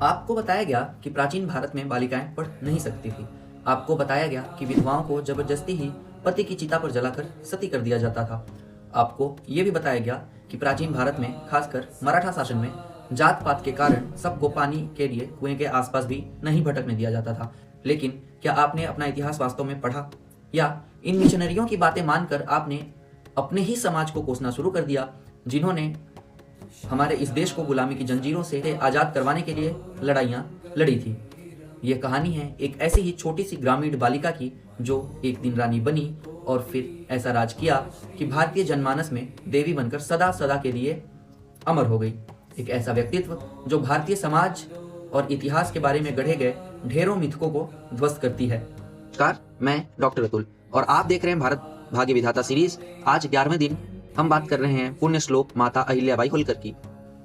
आपको बताया गया कि प्राचीन भारत में बालिकाएं पढ़ नहीं सकती थी। आपको बताया गया कि विधवाओं को जबरदस्ती ही पति की चिता पर जलाकर सती कर दिया जाता था। आपको ये भी बताया गया कि प्राचीन भारत में, खासकर मराठा शासन में, जात पात के कारण सबको पानी के लिए कुएं के आसपास भी नहीं भटकने दिया जाता था। लेकिन क्या आपने अपना इतिहास वास्तव में पढ़ा, या इन मिशनरियों की बातें मानकर आपने अपने ही समाज को कोसना शुरू कर दिया, जिन्होंने हमारे इस देश को गुलामी की जंजीरों से आज़ाद करवाने के लिए लड़ाइयाँ लड़ी थी। ये कहानी है एक ऐसी ही छोटी सी ग्रामीण बालिका की, जो एक दिन रानी बनी और फिर ऐसा राज किया कि भारतीय जनमानस में देवी बनकर सदा सदा के लिए अमर हो गई। एक ऐसा व्यक्तित्व जो भारतीय समाज और इतिहास के बारे में गढ़े गए ढेरों मिथकों को ध्वस्त करती है। नमस्कार, मैं डॉक्टर अतुल और आप देख रहे हैं भारत भाग्य विधाता सीरीज। आज 11वें दिन हम बात कर रहे हैं पुण्य श्लोक माता अहिल्याबाई होलकर की।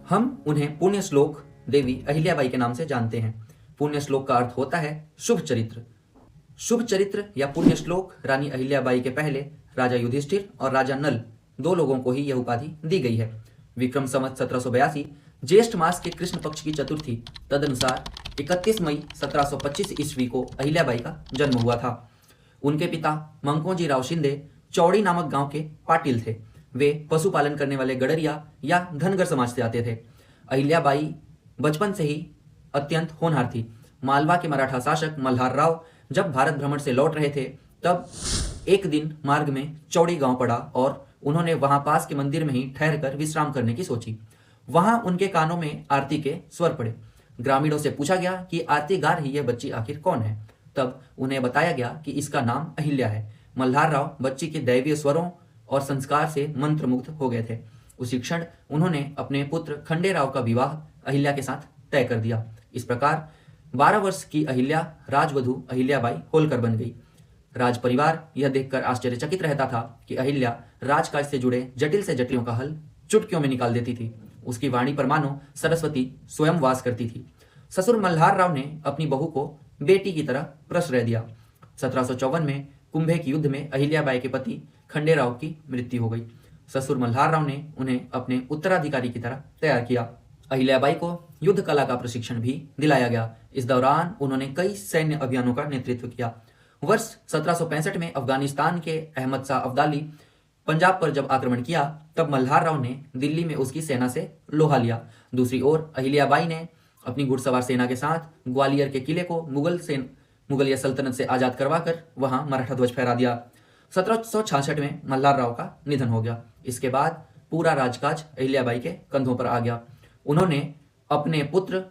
हम उन्हें पुण्य श्लोक देवी अहिल्याबाई के नाम से जानते हैं। पुण्य श्लोक का अर्थ होता है शुभ चरित्र। शुभ चरित्र या पुण्य श्लोक रानी अहिल्याबाई के पहले राजा युधिष्ठिर और राजा नल, दो लोगों को ही यह उपाधि दी गई है। विक्रम संवत 1782 ज्येष्ठ मास के कृष्ण पक्ष की चतुर्थी तदनुसार 31 मई 1725 ईस्वी को अहिल्याबाई का जन्म हुआ था। उनके पिता मंकोजी राव शिंदे चौड़ी नामक गांव के पाटिल थे। वे पशुपालन करने वाले गडरिया या धनगर समाज से आते थे। अहिल्याबाई बचपन से ही अत्यंत होनहार थी। मालवा के मराठा शासक मल्हार राव जब भारत भ्रमण से लौट रहे थे, तब एक दिन मार्ग में चौड़ी गांव पड़ा और उन्होंने वहां पास के मंदिर में ही ठहरकर विश्राम करने की सोची। वहां उनके कानों में आरती के स्वर पड़े। ग्रामीणों से पूछा गया कि आरती गा रही यह बच्ची आखिर कौन है। तब उन्हें बताया गया कि इसका नाम अहिल्या है। मल्हार राव बच्ची के दैवीय स्वरों और संस्कार से मंत्रमुग्ध हो गए थे। उसी क्षण उन्होंने अपने पुत्र खंडेराव का विवाह अहिल्या के साथ तय कर दिया। इस प्रकार 12 वर्ष की अहिल्या राजवधु अहिल्याबाई होलकर बन गई। राज परिवार यह देखकर आश्चर्यचकित रहता था कि अहिल्या राजकाज से जुड़े जटिल से जटिलों का हल चुटकियों में निकाल देती थी। उसकी वाणी पर मानो सरस्वती स्वयं वास करती थी। ससुर मल्हार राव ने अपनी बहू को बेटी की तरह प्रश्रय दिया। 1754 में कुंभे के युद्ध में अहिल्याबाई के पति खंडेराव की मृत्यु हो गई। ससुर मल्हार राव ने उन्हें अपने उत्तराधिकारी की तरह तैयार किया। अहिल्याबाई को युद्ध कला का प्रशिक्षण भी दिलाया गया। इस दौरान उन्होंने कई सैन्य अभियानों का नेतृत्व किया। वर्ष 1765 में अफगानिस्तान के अहमद शाह अब्दाली पंजाब पर जब आक्रमण किया, तब मल्हार राव ने दिल्ली में उसकी सेना से लोहा लिया। दूसरी ओर अहिल्याबाई ने अपनी घुड़सवार सेना के साथ ग्वालियर के किले को मुगलिया सल्तनत से आजाद करवाकर वहां मराठा ध्वज फहरा दिया। 1766 में मल्हार राव का निधन हो गया। इसके बाद पूरा राजकाज अहिल्याबाई के कंधों पर आ गया। उन्होंने अपने पुत्र